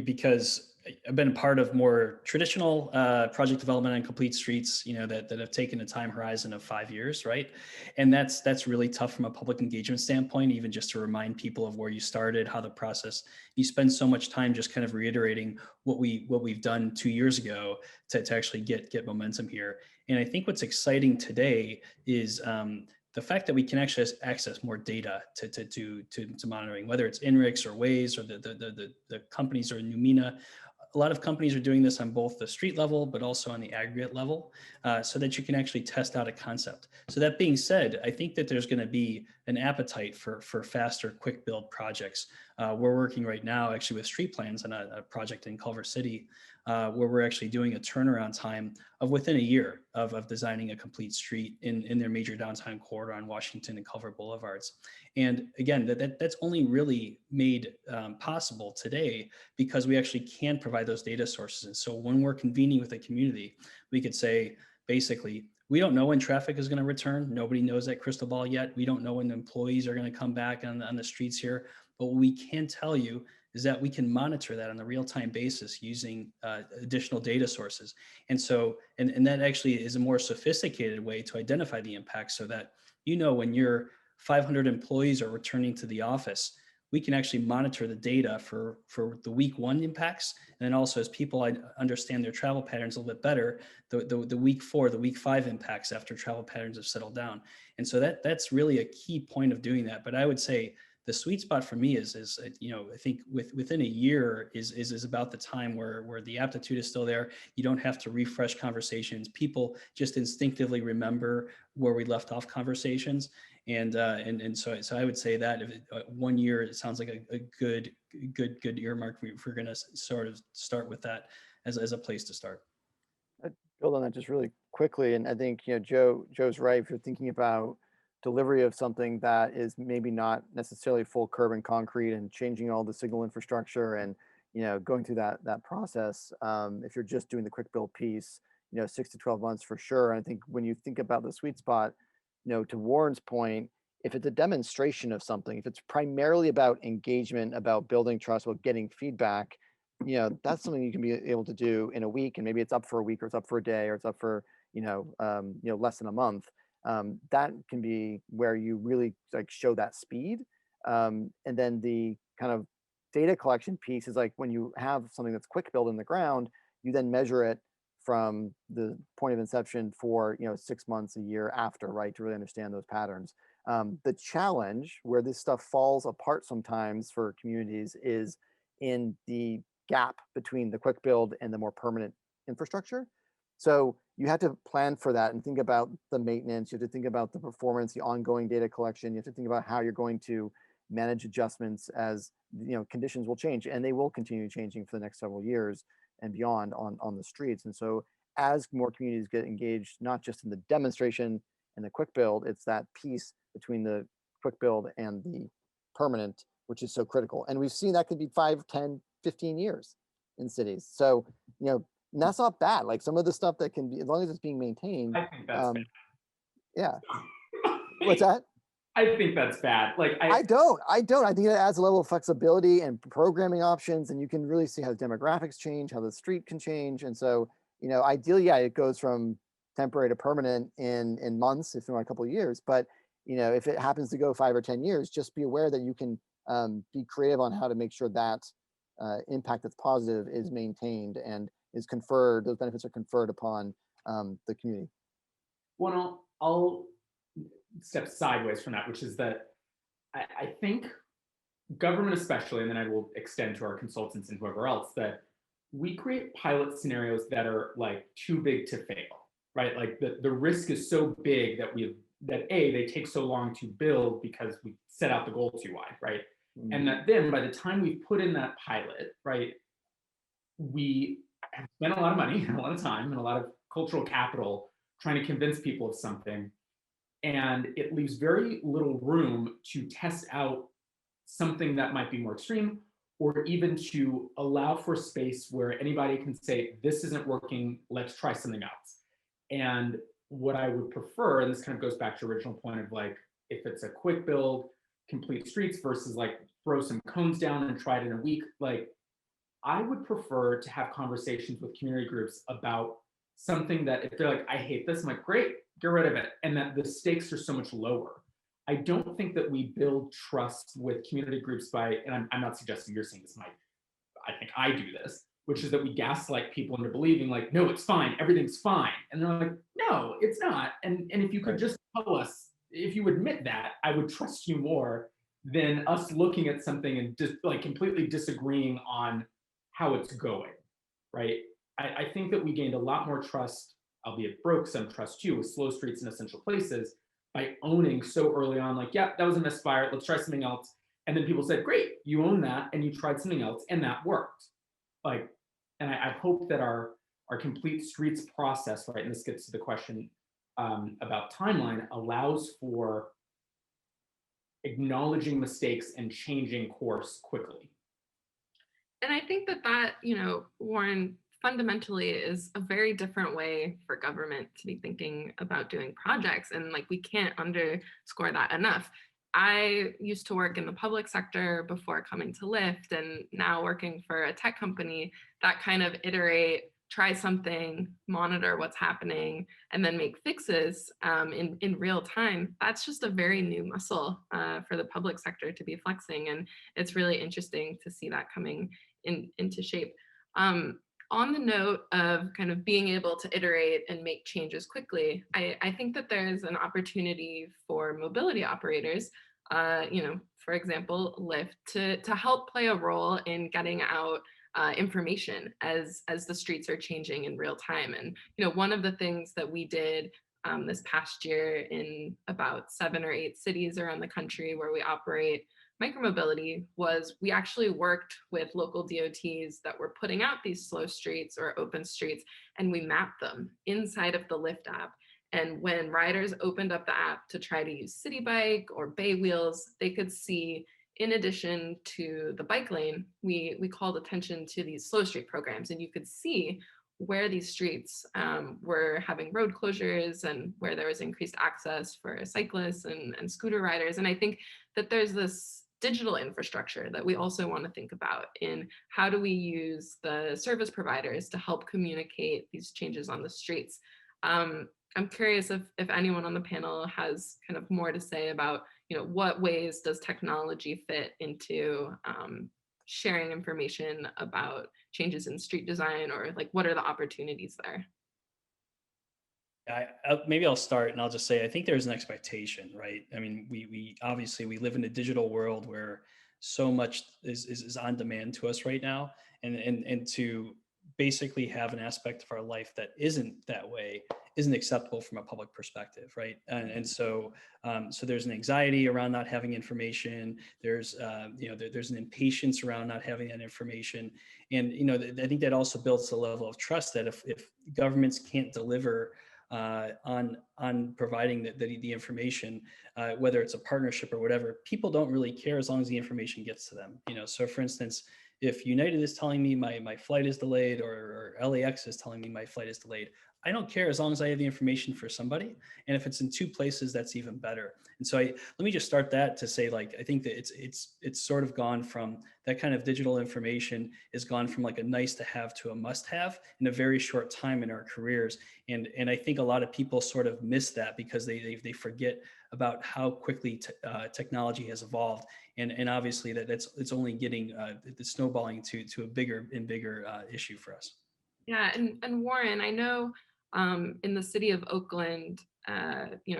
because I've been a part of more traditional project development on complete streets, that have taken a time horizon of 5 years, right? And that's really tough from a public engagement standpoint, even just to remind people of where you started, how the process. You spend so much time just kind of reiterating what we've done 2 years ago to actually get momentum here. And I think what's exciting today is the fact that we can actually access more data to monitoring, whether it's INRIX or Waze or the companies or Numina. A lot of companies are doing this on both the street level, but also on the aggregate level, so that you can actually test out a concept. So that being said, I think that there's going to be an appetite for faster, quick build projects. We're working right now actually with street plans on a project in Culver City, where we're actually doing a turnaround time of within a year of designing a complete street in their major downtown corridor on Washington and Culver Boulevards. And again, that's only really made possible today because we actually can provide those data sources. And so when we're convening with a community, we could say, basically, we don't know when traffic is going to return. Nobody knows that crystal ball yet. We don't know when the employees are going to come back on the streets here. But what we can tell you is that we can monitor that on a real-time basis using additional data sources. And so, and that actually is a more sophisticated way to identify the impact so that, when your 500 employees are returning to the office, we can actually monitor the data for the week 1 impacts. And then also as people understand their travel patterns a little bit better, the week 4, the week 5 impacts after travel patterns have settled down. And so that's really a key point of doing that. But I would say the sweet spot for me is I think within a year is about the time where the aptitude is still there. You don't have to refresh conversations. People just instinctively remember where we left off conversations. And so I would say that if 1 year, it sounds like a good earmark if we're going to sort of start with that as a place to start. I'd build on that just really quickly, and I think Joe's right. If you're thinking about delivery of something that is maybe not necessarily full curb and concrete and changing all the signal infrastructure and going through that process, if you're just doing the quick build piece, 6 to 12 months for sure. And I think when you think about the sweet spot, to Warren's point, if it's a demonstration of something, if it's primarily about engagement, about building trust, about getting feedback, that's something you can be able to do in a week, and maybe it's up for a week or it's up for a day or it's up for less than a month. That can be where you really like show that speed. And then the kind of data collection piece is like when you have something that's quick build in the ground, you then measure it from the point of inception for 6 months, a year after, right, to really understand those patterns. The challenge where this stuff falls apart sometimes for communities is in the gap between the quick build and the more permanent infrastructure. So you have to plan for that and think about the maintenance. You have to think about the performance, the ongoing data collection. You have to think about how you're going to manage adjustments as conditions will change, and they will continue changing for the next several years and beyond on the streets. And so as more communities get engaged, not just in the demonstration and the quick build, it's that piece between the quick build and the permanent, which is so critical. And we've seen that could be 5, 10, 15 years in cities. So, and that's not bad. Like some of the stuff that can be, as long as it's being maintained. I think that's bad. Yeah. What's that? I think that's bad. Like I don't. I think it adds a level of flexibility and programming options, and you can really see how the demographics change, how the street can change. And so, ideally, yeah, it goes from temporary to permanent in months, if not a couple of years. But if it happens to go 5 or 10 years, just be aware that you can be creative on how to make sure that impact that's positive is maintained and is conferred. Those benefits are conferred upon the community. Well, I'll step sideways from that, which is that I think government especially, and then I will extend to our consultants and whoever else, that we create pilot scenarios that are like too big to fail, right? Like the risk is so big that they take so long to build because we set out the goal too wide, right? Mm-hmm. And that then by the time we put in that pilot, right, we have spent a lot of money and a lot of time and a lot of cultural capital trying to convince people of something. And it leaves very little room to test out something that might be more extreme, or even to allow for space where anybody can say, this isn't working, let's try something else. And what I would prefer, and this kind of goes back to your original point of like, if it's a quick build, complete streets versus like throw some cones down and try it in a week, like I would prefer to have conversations with community groups about something that if they're like, I hate this, I'm like, great, get rid of it. And that the stakes are so much lower. I don't think that we build trust with community groups by, and I'm not suggesting you're saying this, Mike, I think I do this, which is that we gaslight people into believing like, no, it's fine, everything's fine. And they're like, no, it's not. And if you could just tell us, if you admit that, I would trust you more than us looking at something and just like completely disagreeing on how it's going, right? I think that we gained a lot more trust, albeit broke some trust too, with slow streets in essential places by owning so early on, like, yeah, that was a misfire, let's try something else. And then people said, great, you own that and you tried something else and that worked. Like, and I hope that our complete streets process, right, and this gets to the question about timeline, allows for acknowledging mistakes and changing course quickly. And I think that, Warren, fundamentally is a very different way for government to be thinking about doing projects. And like, we can't underscore that enough. I used to work in the public sector before coming to Lyft, and now working for a tech company that kind of iterate, try something, monitor what's happening, and then make fixes in real time. That's just a very new muscle for the public sector to be flexing. And it's really interesting to see that coming into shape. On the note of kind of being able to iterate and make changes quickly, I think that there's an opportunity for mobility operators, for example, Lyft, to help play a role in getting out information as the streets are changing in real time. And one of the things that we did this past year in about 7 or 8 cities around the country where we operate micromobility was we actually worked with local DOTs that were putting out these slow streets or open streets, and we mapped them inside of the Lyft app. And when riders opened up the app to try to use City Bike or Bay Wheels, they could see, in addition to the bike lane, we called attention to these slow street programs, and you could see where these streets were having road closures and where there was increased access for cyclists and scooter riders. And I think that there's this digital infrastructure that we also want to think about in how do we use the service providers to help communicate these changes on the streets. I'm curious if anyone on the panel has kind of more to say about, what ways does technology fit into sharing information about changes in street design, or like what are the opportunities there? Maybe I'll start and I'll just say, I think there's an expectation, right? I mean, we obviously we live in a digital world where so much is on demand to us right now. And to basically have an aspect of our life that isn't that way isn't acceptable from a public perspective, right? And so so there's an anxiety around not having information. There's there's an impatience around not having that information, and I think that also builds a level of trust that if governments can't deliver on providing the information, whether it's a partnership or whatever, people don't really care as long as the information gets to them. So for instance, if United is telling me my flight is delayed, or LAX is telling me my flight is delayed, I don't care as long as I have the information for somebody. And if it's in two places, that's even better. And so let me just start that to say, like, I think that it's sort of gone from that kind of digital information is gone from like a nice to have to a must have in a very short time in our careers. And I think a lot of people sort of miss that because they forget about how quickly technology has evolved. And obviously it's only getting the snowballing to a bigger and bigger issue for us. Yeah, and Warren, I know in the city of Oakland,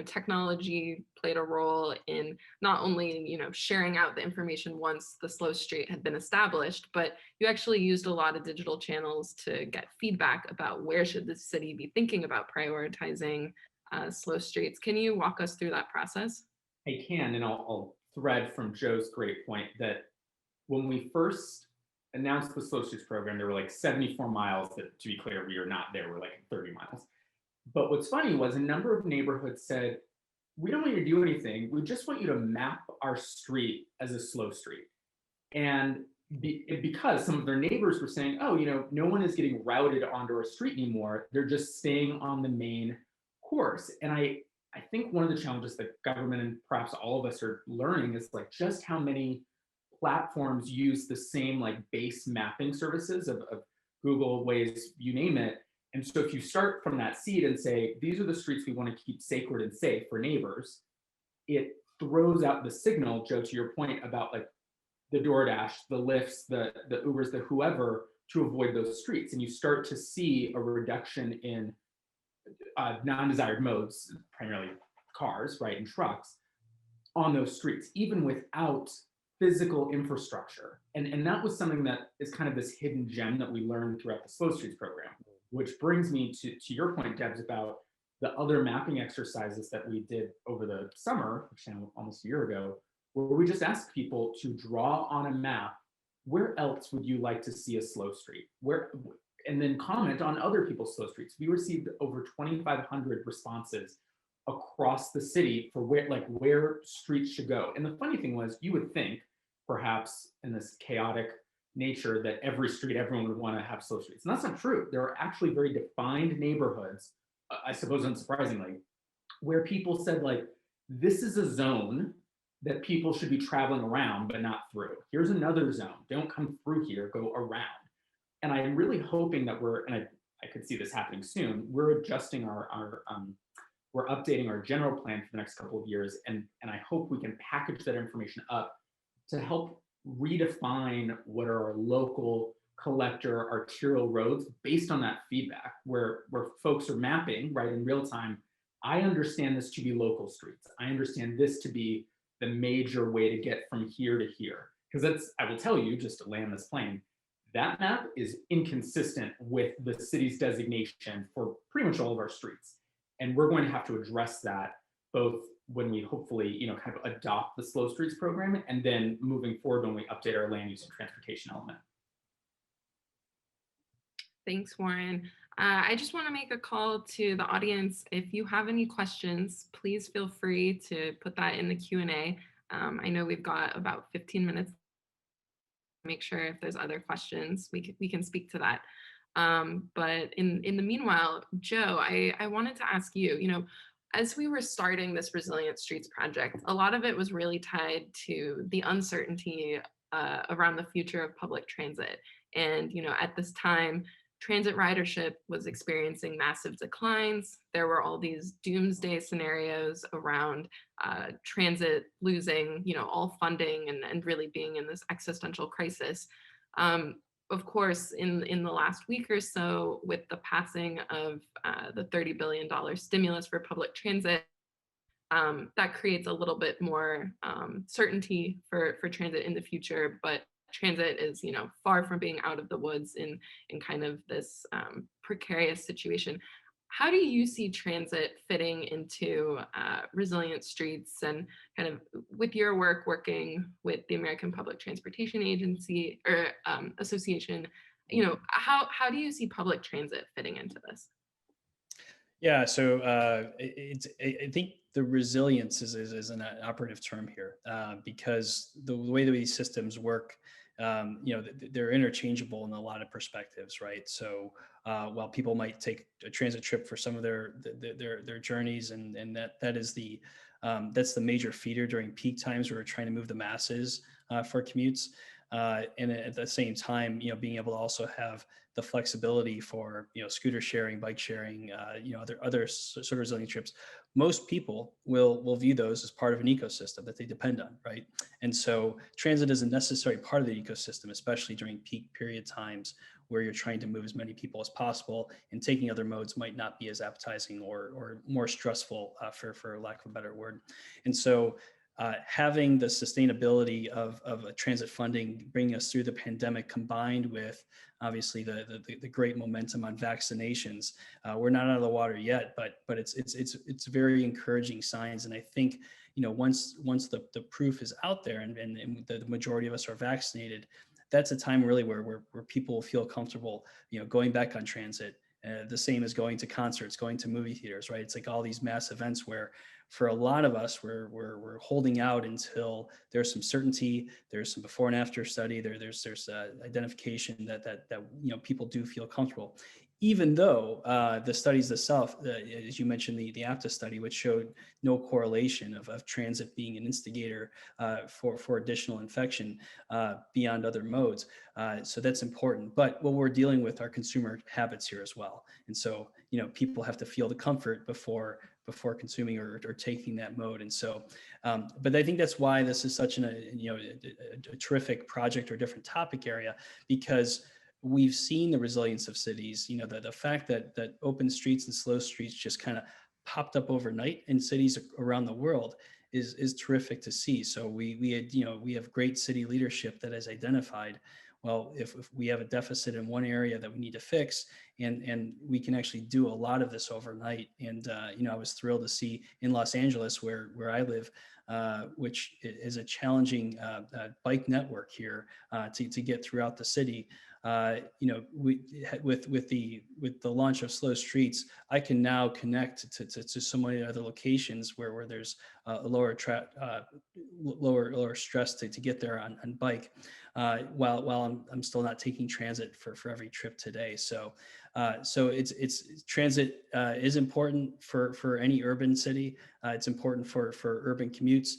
technology played a role in not only, sharing out the information once the slow street had been established, but you actually used a lot of digital channels to get feedback about where should the city be thinking about prioritizing slow streets. Can you walk us through that process? I can, and I'll thread from Joe's great point that when we first announced the slow streets program, there were like 74 miles that, to be clear, we are not there, we're like 30 miles. But what's funny was a number of neighborhoods said, we don't want you to do anything, we just want you to map our street as a slow street. And because some of their neighbors were saying, oh, no one is getting routed onto our street anymore, they're just staying on the main course. And I think one of the challenges that government and perhaps all of us are learning is like just how many platforms use the same like base mapping services of Google, Waze, you name it. And so if you start from that seed and say, these are the streets we want to keep sacred and safe for neighbors, it throws out the signal, Joe, to your point about like the DoorDash, the Lyfts, the Ubers, the whoever, to avoid those streets. And you start to see a reduction in non-desired modes, primarily cars, right, and trucks on those streets, even without physical infrastructure. And that was something that is kind of this hidden gem that we learned throughout the Slow Streets program, which brings me to your point, Debs, about the other mapping exercises that we did over the summer, which now almost a year ago, where we just asked people to draw on a map, where else would you like to see a slow street? And then comment on other people's slow streets. We received over 2,500 responses across the city for where streets should go. And the funny thing was, you would think, perhaps in this chaotic nature, that every street, everyone would want to have slow streets. And that's not true. There are actually very defined neighborhoods, I suppose unsurprisingly, where people said, like, this is a zone that people should be traveling around, but not through. Here's another zone. Don't come through here, go around. And I'm really hoping that I could see this happening soon, we're adjusting we're updating our general plan for the next couple of years. And I hope we can package that information up to help redefine what are our local collector arterial roads based on that feedback, where folks are mapping, right, in real time. I understand this to be local streets. I understand this to be the major way to get from here to here. Because I will tell you, just to land this plane, that map is inconsistent with the city's designation for pretty much all of our streets. And we're going to have to address that both when we hopefully, kind of adopt the Slow Streets program, and then moving forward when we update our land use and transportation element. Thanks, Warren. I just want to make a call to the audience. If you have any questions, please feel free to put that in the Q&A. I know we've got about 15 minutes. Make sure if there's other questions, we can speak to that. But in the meanwhile, Joe, I wanted to ask you, as we were starting this Resilient Streets project, a lot of it was really tied to the uncertainty around the future of public transit. And, at this time, transit ridership was experiencing massive declines. There were all these doomsday scenarios around transit losing, all funding and really being in this existential crisis. Of course, in the last week or so, with the passing of the $30 billion stimulus for public transit, that creates a little bit more certainty for transit in the future. But transit is, far from being out of the woods in kind of this precarious situation. how do you see transit fitting into resilient streets, and kind of with your work working with the American Public Transportation Agency or Association, how do you see public transit fitting into this? Yeah, so I think the resilience is an operative term here, because the way that these systems work, they're interchangeable in a lot of perspectives, right? So while people might take a transit trip for some of their journeys, and that is that's the major feeder during peak times where we're trying to move the masses for commutes. And at the same time, being able to also have the flexibility for scooter sharing, bike sharing, other sort of resilient trips. Most people will view those as part of an ecosystem that they depend on, right? And so transit is a necessary part of the ecosystem, especially during peak period times where you're trying to move as many people as possible, and taking other modes might not be as appetizing or more stressful, for lack of a better word. And so having the sustainability of transit funding bringing us through the pandemic, combined with obviously the great momentum on vaccinations, we're not out of the water yet, but it's very encouraging signs. And I think once the proof is out there, and the majority of us are vaccinated, that's a time really where people feel comfortable going back on transit. The same as going to concerts, going to movie theaters, right? It's like all these mass events where, for a lot of us, we're holding out until there's some certainty, there's some before and after study, there's identification that people do feel comfortable. Even though the studies themselves, as you mentioned, the APTA study, which showed no correlation of transit being an instigator for additional infection beyond other modes. So that's important. But what we're dealing with are consumer habits here as well. And so, people have to feel the comfort before consuming or taking that mode. And so, but I think that's why this is such a terrific project or different topic area, because we've seen the resilience of cities. The fact that open streets and slow streets just kind of popped up overnight in cities around the world is terrific to see. So we have great city leadership that has identified, well, if we have a deficit in one area that we need to fix, and we can actually do a lot of this overnight. And I was thrilled to see in Los Angeles, where I live, which is a challenging bike network here to get throughout the city. With the launch of slow streets, I can now connect to so many other locations where there's a lower stress to get there on bike, while I'm still not taking transit for every trip today. So it's transit is important for any urban city. It's important for urban commutes.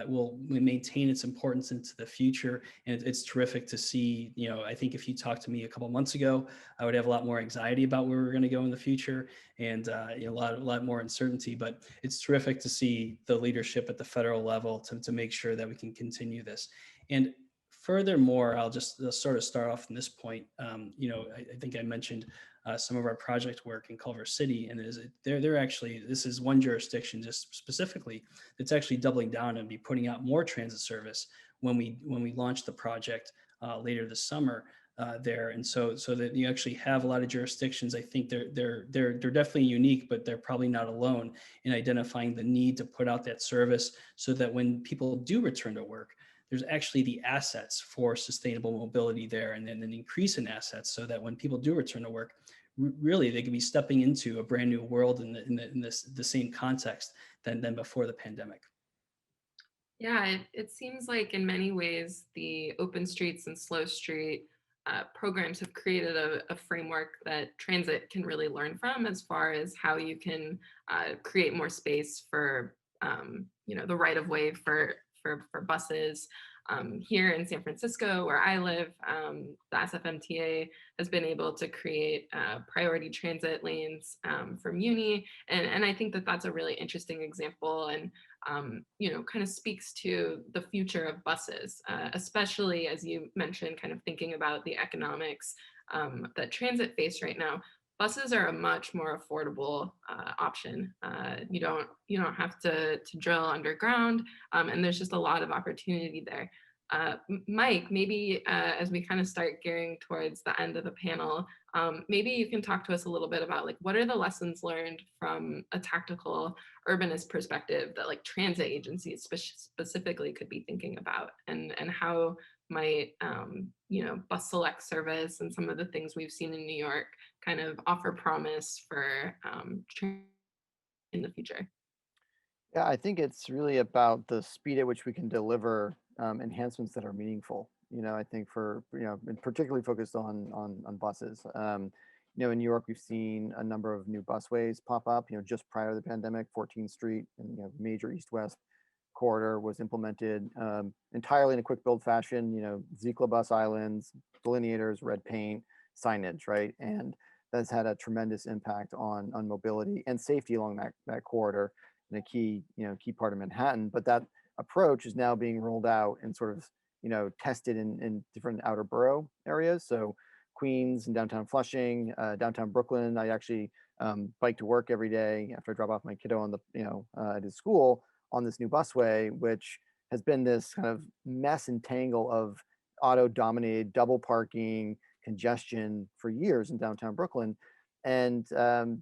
Will maintain its importance into the future, and it's terrific to see. I think if you talked to me a couple months ago, I would have a lot more anxiety about where we're going to go in the future, and a lot more uncertainty. But it's terrific to see the leadership at the federal level to make sure that we can continue this. And furthermore, I'll sort of start off from this point. I think I mentioned some of our project work in Culver City, and they're actually, this is one jurisdiction just specifically that's actually doubling down and be putting out more transit service when we launch the project later this summer there. And so that you actually have a lot of jurisdictions. I think they're definitely unique, but they're probably not alone in identifying the need to put out that service, so that when people do return to work, there's actually the assets for sustainable mobility there, and then an increase in assets, so that when people do return to work, really they can be stepping into a brand new world in the same context than before the pandemic. Yeah, it seems like in many ways the open streets and slow street programs have created a framework that transit can really learn from, as far as how you can create more space for the right of way for buses. Here in San Francisco, where I live, the SFMTA has been able to create priority transit lanes for Muni, and I think that that's a really interesting example, and kind of speaks to the future of buses, especially as you mentioned, kind of thinking about the economics that transit face right now. Buses are a much more affordable option. You don't have to drill underground, and there's just a lot of opportunity there. Mike, maybe as we kind of start gearing towards the end of the panel, maybe you can talk to us a little bit about like what are the lessons learned from a tactical urbanist perspective that like transit agencies specifically could be thinking about, and how might bus select service and some of the things we've seen in New York kind of offer promise for in the future. Yeah, I think it's really about the speed at which we can deliver enhancements that are meaningful. I think and particularly focused on buses. In New York, we've seen a number of new busways pop up. Just prior to the pandemic, 14th Street and major east-west corridor was implemented entirely in a quick build fashion. Zikla bus islands, delineators, red paint, signage, right? And that's had a tremendous impact on mobility and safety along that corridor in a key part of Manhattan. But that approach is now being rolled out and sort of tested in different outer borough areas. So Queens and downtown Flushing, downtown Brooklyn. I actually bike to work every day after I drop off my kiddo on at his school on this new busway, which has been this kind of mess and tangle of auto-dominated double parking, congestion for years in downtown Brooklyn. And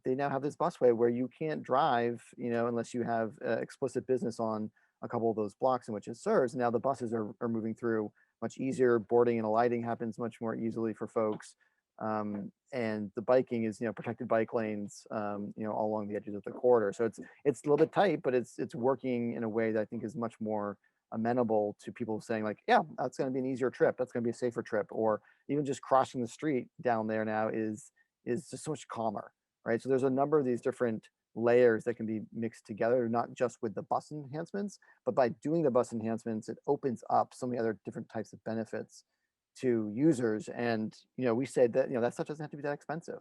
they now have this busway where you can't drive, unless you have explicit business on a couple of those blocks in which it serves. And now the buses are moving through much easier. Boarding and alighting happens much more easily for folks. And the biking is, protected bike lanes, all along the edges of the corridor. So it's a little bit tight, but it's working in a way that I think is much more amenable to people saying like, yeah, that's going to be an easier trip. That's going to be a safer trip. Or even just crossing the street down there now is just so much calmer, right? So there's a number of these different layers that can be mixed together, not just with the bus enhancements, but by doing the bus enhancements, it opens up so many other different types of benefits to users. And we say that that stuff doesn't have to be that expensive.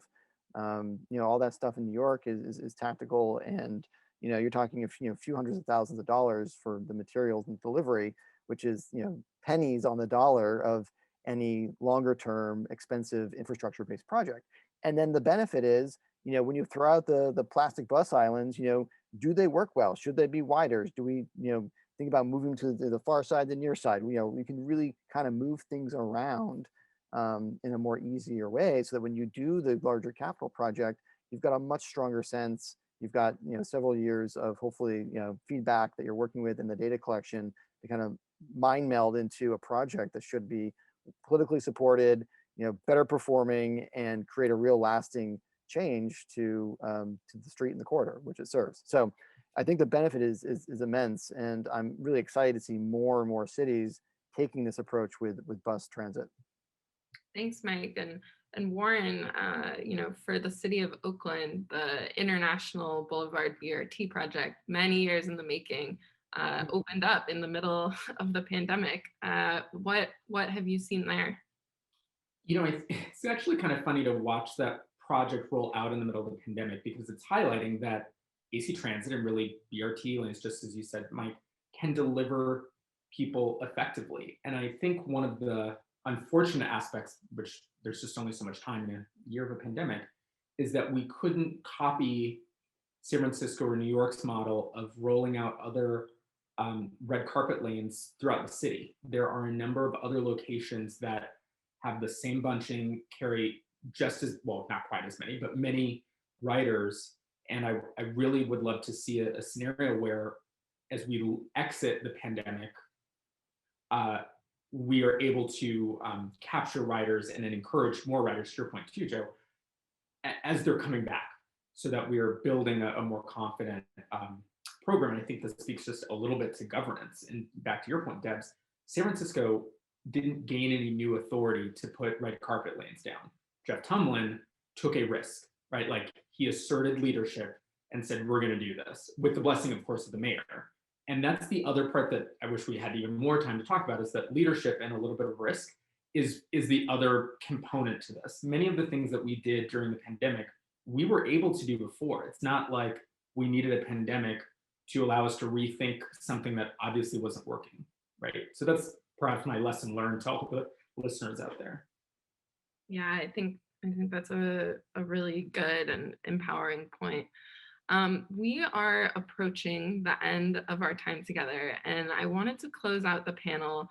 All that stuff in New York is tactical, and you're talking a few hundreds of thousands of dollars for the materials and delivery, which is pennies on the dollar of any longer term expensive infrastructure based project. And then the benefit is, when you throw out the plastic bus islands, do they work well? Should they be wider? Do we think about moving to the far side, the near side? We can really kind of move things around in a more easier way, so that when you do the larger capital project, you've got a much stronger sense. You've got several years of hopefully feedback that you're working with in the data collection to kind of mind meld into a project that should be politically supported, better performing, and create a real lasting change to the street and the corridor which it serves. So I think the benefit is immense, and I'm really excited to see more and more cities taking this approach with bus transit. Thanks, Mike. And Warren, for the city of Oakland, the International Boulevard BRT project, many years in the making, opened up in the middle of the pandemic. What have you seen there? It's actually kind of funny to watch that project roll out in the middle of the pandemic, because it's highlighting that AC Transit and really BRT lanes, just as you said, Mike, can deliver people effectively. And I think one of the unfortunate aspects, which there's just only so much time in a year of a pandemic, is that we couldn't copy San Francisco or New York's model of rolling out other red carpet lanes throughout the city. There are a number of other locations that have the same bunching, carry just as, well, not quite as many, but many riders. And I really would love to see a scenario where, as we exit the pandemic, we are able to capture riders and then encourage more riders, to your point too, Joe, as they're coming back, so that we are building a more confident program. And I think this speaks just a little bit to governance. And back to your point, Debs, San Francisco didn't gain any new authority to put red carpet lanes down. Jeff Tumlin took a risk, right? Like, he asserted leadership and said, we're going to do this, with the blessing, of course, of the mayor. And that's the other part that I wish we had even more time to talk about, is that leadership and a little bit of risk is the other component to this. Many of the things that we did during the pandemic, we were able to do before. It's not like we needed a pandemic to allow us to rethink something that obviously wasn't working, right? So that's perhaps my lesson learned to all the listeners out there. Yeah, I think that's a really good and empowering point. We are approaching the end of our time together, and I wanted to close out the panel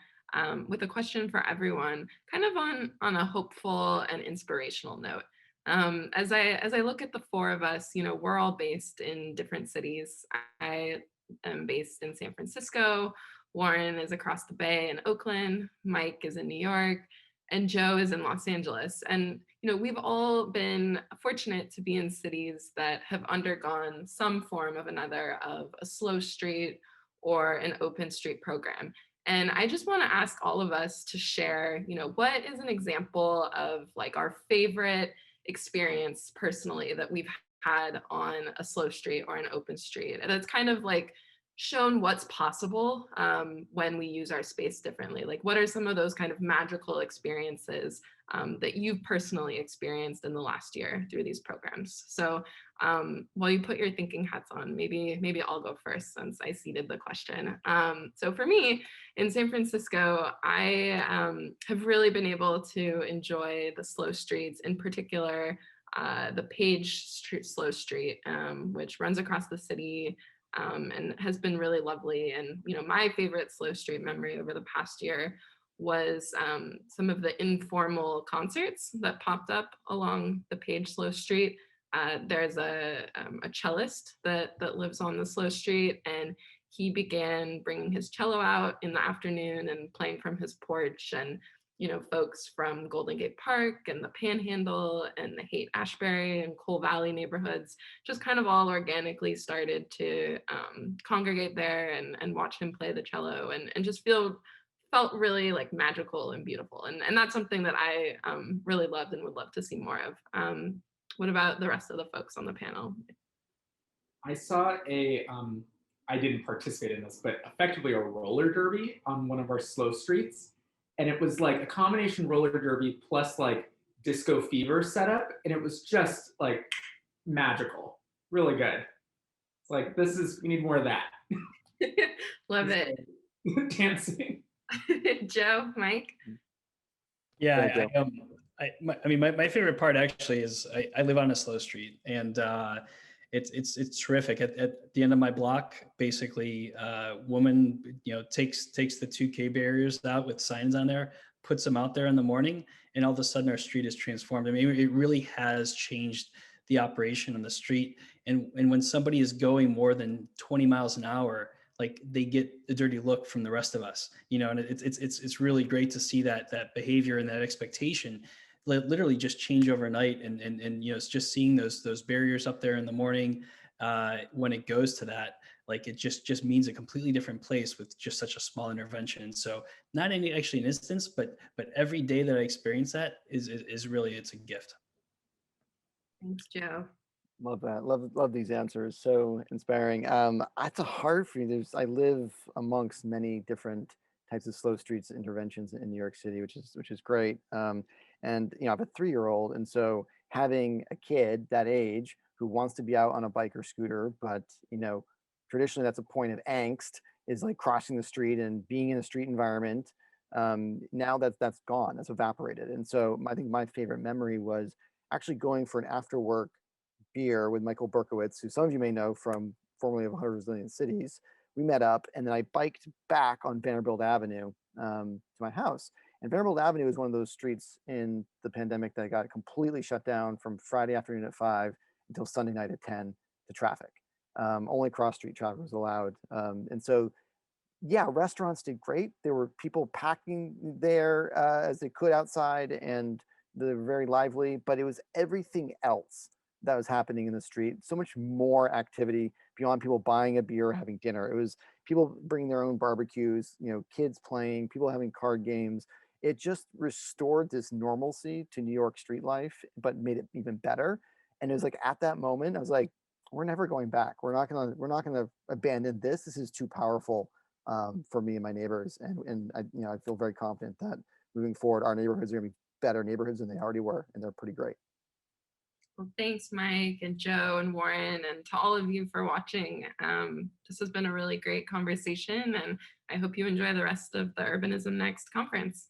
with a question for everyone, kind of on a hopeful and inspirational note. As I look at the four of us, we're all based in different cities. I am based in San Francisco. Warren is across the bay in Oakland. Mike is in New York, and Joe is in Los Angeles. And we've all been fortunate to be in cities that have undergone some form of another of a slow street or an open street program. And I just want to ask all of us to share, what is an example of like our favorite experience personally that we've had on a slow street or an open street. And it's kind of like shown what's possible when we use our space differently. Like, what are some of those kind of magical experiences that you've personally experienced in the last year through these programs? So while you put your thinking hats on, maybe I'll go first since I seeded the question. So for me, in San Francisco, I have really been able to enjoy the slow streets, in particular, the Page Street Slow Street, which runs across the city and has been really lovely. And my favorite slow street memory over the past year was some of the informal concerts that popped up along the Page Slow Street. There's a cellist that lives on the slow street, and he began bringing his cello out in the afternoon and playing from his porch. And folks from Golden Gate Park and the Panhandle and the Haight-Ashbury and Cole Valley neighborhoods just kind of all organically started to congregate there and watch him play the cello and just felt really like magical and beautiful. And that's something that I really loved and would love to see more of. What about the rest of the folks on the panel? I saw I didn't participate in this, but effectively a roller derby on one of our slow streets. And it was like a combination roller derby plus like disco fever setup. And it was just like magical, really good. It's like, we need more of that. Love it. Dancing. Joe, Mike? Yeah, my favorite part actually is I live on a slow street, and it's terrific. At the end of my block, basically, woman takes the 2K barriers out with signs on there, puts them out there in the morning, and all of a sudden our street is transformed. I mean, it really has changed the operation on the street. And when somebody is going more than 20 miles an hour, like they get the dirty look from the rest of us, and it's really great to see that behavior and that expectation literally just change overnight. And it's just seeing those barriers up there in the morning when it goes to that, like it just means a completely different place with just such a small intervention. So not actually an instance, but every day that I experience that is really, it's a gift. Thanks, Joe. Love that. Love these answers. So inspiring. It's a hard for me. I live amongst many different types of slow streets interventions in New York City, which is great. And I have a 3-year-old, and so having a kid that age who wants to be out on a bike or scooter, but traditionally that's a point of angst, is like crossing the street and being in a street environment. Now that's gone. That's evaporated. And so I think my favorite memory was actually going for an after work beer with Michael Berkowitz, who some of you may know from formerly of 100 Resilient Cities. We met up, and then I biked back on Vanderbilt Avenue to my house. And Vanderbilt Avenue is one of those streets in the pandemic that got completely shut down from Friday afternoon at 5 until Sunday night at 10 to traffic. Only cross street traffic was allowed. And so, yeah, restaurants did great. There were people packing there as they could outside, and they were very lively, but it was everything else that was happening in the street. So much more activity beyond people buying a beer or having dinner. It was people bringing their own barbecues, kids playing, people having card games. It just restored this normalcy to New York street life, but made it even better. And it was like at that moment, I was like, we're never going back. We're not gonna abandon this. This is too powerful for me and my neighbors. And I feel very confident that moving forward, our neighborhoods are gonna be better neighborhoods than they already were, and they're pretty great. Well, thanks, Mike and Joe and Warren, and to all of you for watching. This has been a really great conversation, and I hope you enjoy the rest of the Urbanism Next conference.